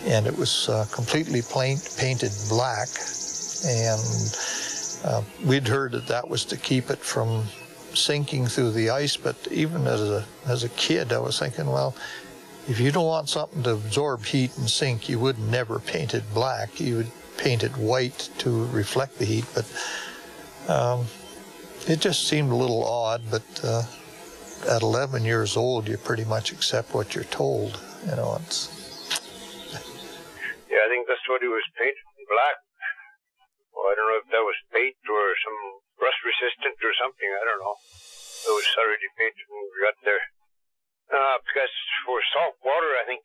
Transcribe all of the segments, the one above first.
and it was completely painted black. And we'd heard that was to keep it from sinking through the ice, but even as a kid, I was thinking, well, if you don't want something to absorb heat and sink, you would never paint it black. You would paint it white to reflect the heat, but it just seemed a little odd. But at 11 years old, you pretty much accept what you're told. You know, it's... Yeah, I think that's what he was painted in black. Well, I don't know if that was paint or some rust resistant or something. I don't know. It was already painted when we got there. Because for salt water, I think,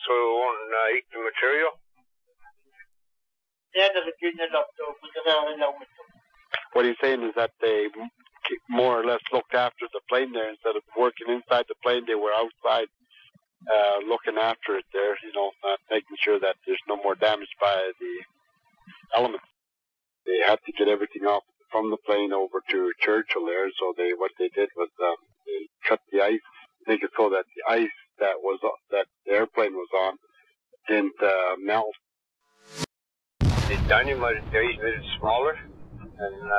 so it won't eat the material. What he's saying is that they more or less looked after the plane there. Instead of working inside the plane, they were outside looking after it there, you know, making sure that there's no more damage by the elements. They had to get everything off from the plane over to Churchill there, so what they did was they cut the ice, make it so that the ice that the airplane was on didn't melt. They dynamited the ice, made it smaller, and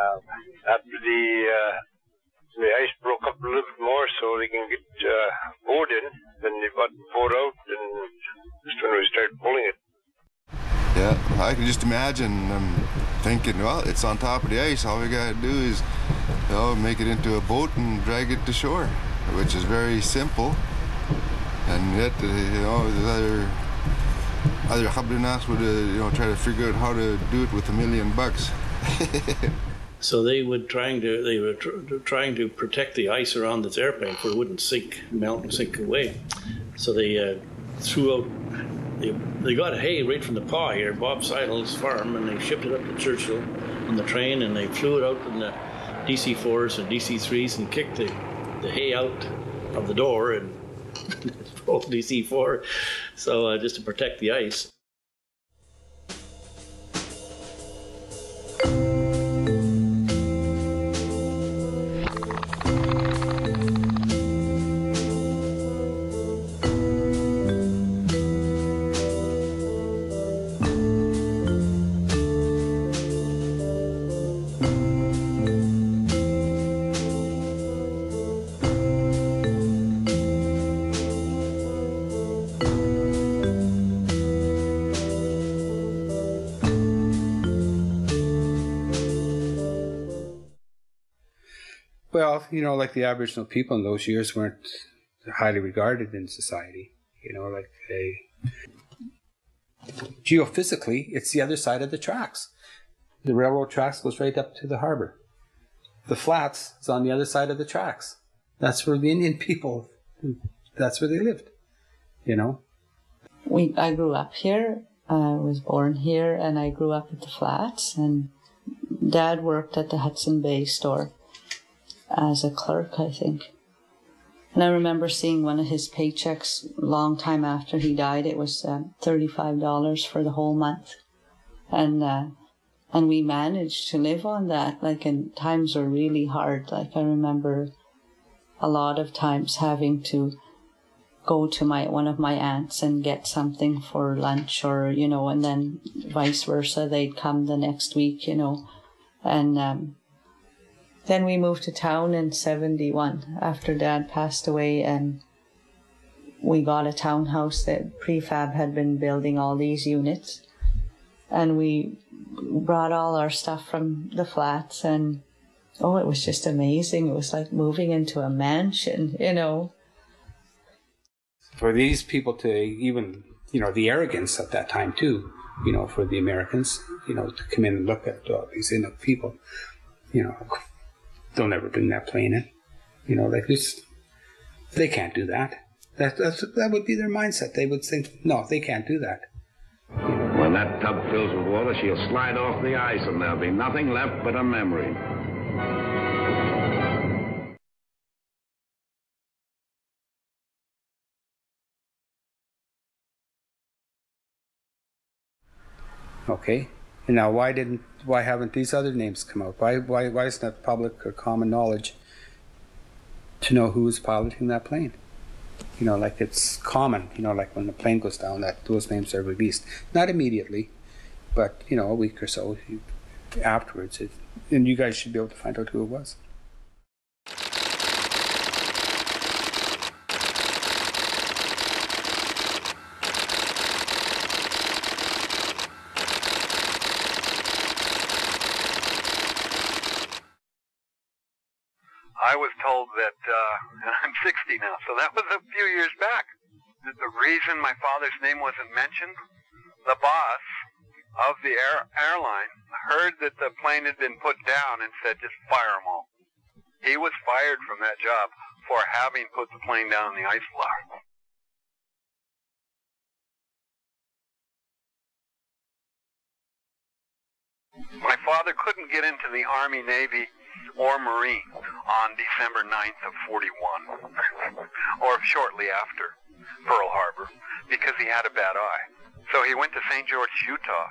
after the ice broke up a little bit more so they can get board in, then they got the board out, and just when we started pulling it. Yeah, I can just imagine thinking, well, it's on top of the ice, all we gotta do is, you know, make it into a boat and drag it to shore, which is very simple. And yet, you know, there's other Hablunas would, you know, try to figure out how to do it with $1 million. So they were trying to protect the ice around this airplane so it wouldn't melt and sink away. So they threw out. They got hay right from the paw here, Bob Seidel's farm, and they shipped it up to Churchill on the train, and they flew it out in the DC-4s and DC-3s and kicked the hay out of the door and rolled DC-4, so just to protect the ice. Well, you know, like the Aboriginal people in those years weren't highly regarded in society. You know, like geophysically, it's the other side of the tracks. The railroad tracks goes right up to the harbor. The flats is on the other side of the tracks. That's where the Indian people, that's where they lived, you know. I grew up here. I was born here, and I grew up at the flats. And Dad worked at the Hudson Bay store as a clerk, I think. And I remember seeing one of his paychecks a long time after he died. It was $35 for the whole month. And we managed to live on that, like, and times were really hard. Like, I remember a lot of times having to go to one of my aunts and get something for lunch, or, you know, and then vice versa. They'd come the next week, you know. And then we moved to town in 1971 after Dad passed away, and we got a townhouse that prefab had been building all these units. And we brought all our stuff from the flats, and oh, it was just amazing. It was like moving into a mansion, you know. For these people to even, you know, the arrogance at that time too, you know, for the Americans, you know, to come in and look at all these Inuit people, you know, they'll never bring that plane in. You know, like this, they can't do that. That would be their mindset. They would think, no, they can't do that. When that tub fills with water, she'll slide off the ice and there'll be nothing left but a memory. Okay, and now why haven't these other names come out? Why isn't that public or common knowledge to know who was piloting that plane? You know, like it's common, you know, like when the plane goes down, that those names are released. Not immediately, but, you know, a week or so afterwards. And you guys should be able to find out who it was. I was told that, and I'm 60 now, so that was a few years back, that the reason my father's name wasn't mentioned, the boss of the airline heard that the plane had been put down and said, just fire them all. He was fired from that job for having put the plane down in the ice block. My father couldn't get into the Army, Navy, or Marine on December 9th of 41, or shortly after Pearl Harbor, because he had a bad eye. So he went to St. George, Utah.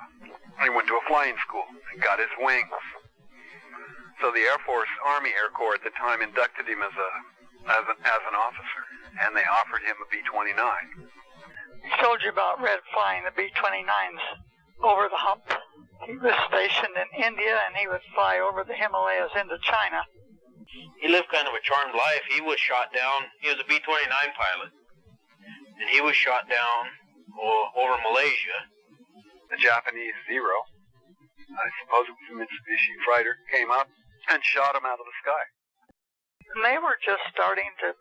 He went to a flying school and got his wings. So the Air Force, Army Air Corps at the time inducted him as an officer, and they offered him a B-29. He told you about Red flying the B-29s over the hump. He was stationed in India, and he would fly over the Himalayas into China. He lived kind of a charmed life. He was shot down. He was a B-29 pilot, and he was shot down over Malaysia. The Japanese Zero, I suppose it was a Mitsubishi fighter, came up and shot him out of the sky. And they were just starting to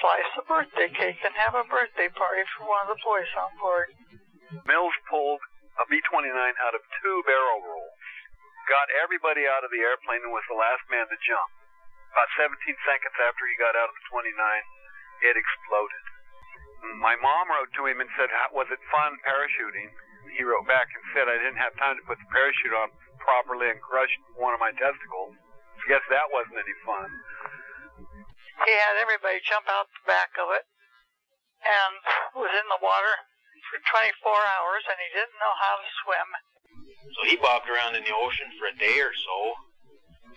slice a birthday cake and have a birthday party for one of the boys on board. Mills pulled a B-29 out of 2 barrel rolls, got everybody out of the airplane, and was the last man to jump. About 17 seconds after he got out of the 29, it exploded. My mom wrote to him and said, was it fun parachuting? He wrote back and said, I didn't have time to put the parachute on properly and crushed one of my testicles. I guess that wasn't any fun. He had everybody jump out the back of it and was in the water for 24 hours, and he didn't know how to swim. So he bobbed around in the ocean for a day or so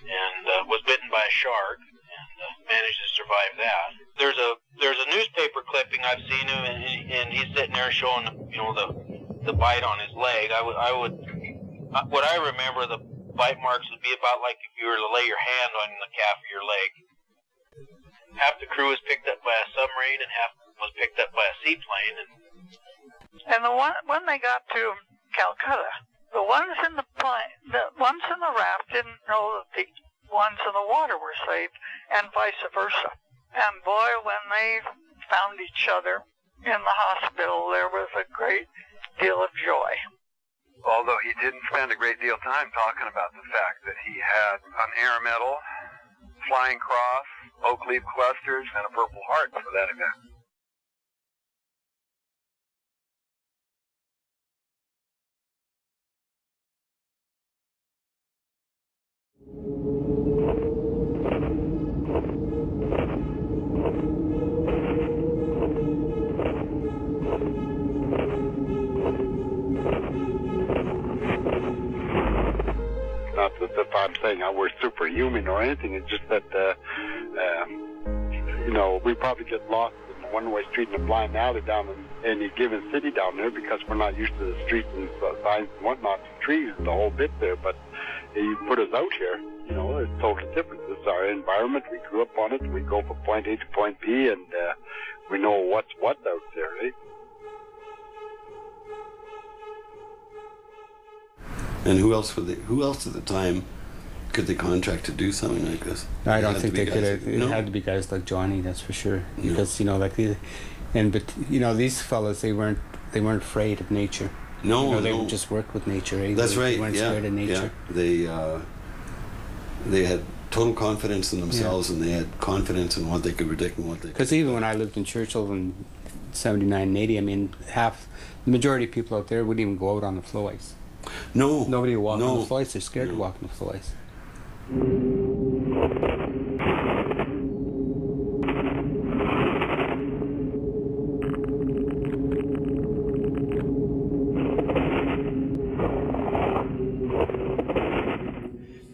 and was bitten by a shark and managed to survive that. There's a newspaper clipping I've seen him, and he's sitting there showing, you know, the bite on his leg. What I remember, the bite marks would be about like if you were to lay your hand on the calf of your leg. Half the crew was picked up by a submarine, and half was picked up by a seaplane. And when they got to Calcutta, the ones in the raft didn't know that the ones in the water were saved, and vice versa. And boy, when they found each other in the hospital, there was a great deal of joy. Although he didn't spend a great deal of time talking about the fact that he had an air medal, flying cross, oak leaf clusters, and a Purple Heart for that event. Not that I'm saying we're superhuman or anything. It's just that, you know, we probably get lost in a one-way street in a blind alley down in any given city down there because we're not used to the streets and signs and whatnot, the trees, the whole bit there. But you put us out here, you know, it's totally different. This is our environment. We grew up on it. We go from point A to point B, and we know what's what out there, right? And who else at the time could they contract to do something like this? I don't think they could. It had to be guys like Johnny, that's for sure. Because you know, like these fellas, they weren't afraid of nature. No, you know, they would just work with nature. Eh? That's right. They weren't scared of nature. Yeah. They had total confidence in themselves, and they had confidence in what they could predict and what they. Because even when I lived in Churchill in '79 and '80, I mean, the majority of people out there wouldn't even go out on the floe ice. No. Nobody would walk on the floe ice. They're scared to walk on the floe ice.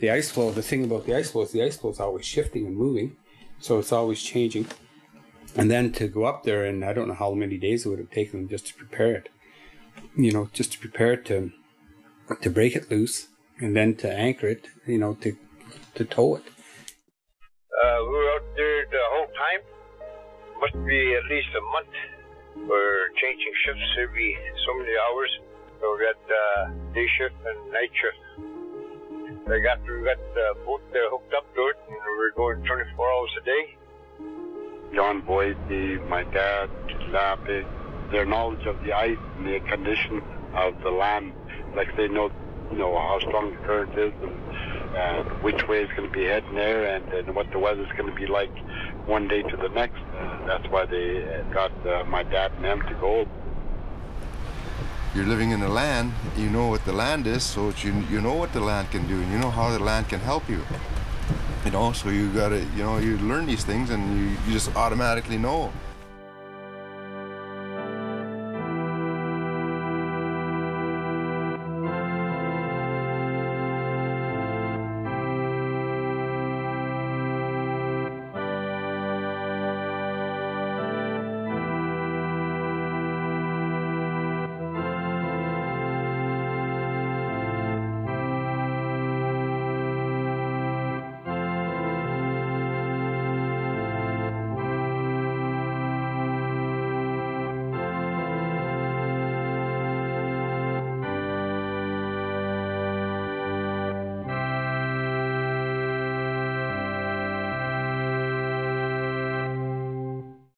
The ice floe, the thing about the ice floe is always shifting and moving, so it's always changing. And then to go up there, and I don't know how many days it would have taken them just to prepare it. Just to prepare it to break it loose, and then to anchor it, to tow it. We were out there the whole time. Must be at least a month. We're changing shifts every so many hours. So we got day shift and night shift. We got the boat there hooked up to it, and we're going 24 hours a day. John Boise, my dad, Lappy, their knowledge of the ice and the condition of the land, like they know how strong the current is and which way it's going to be heading there and what the weather's going to be like one day to the next. That's why they got my dad and them to go. You're living in the land, you know what the land is, so you know what the land can do, and you know how the land can help you. So you gotta, you learn these things, and you just automatically know.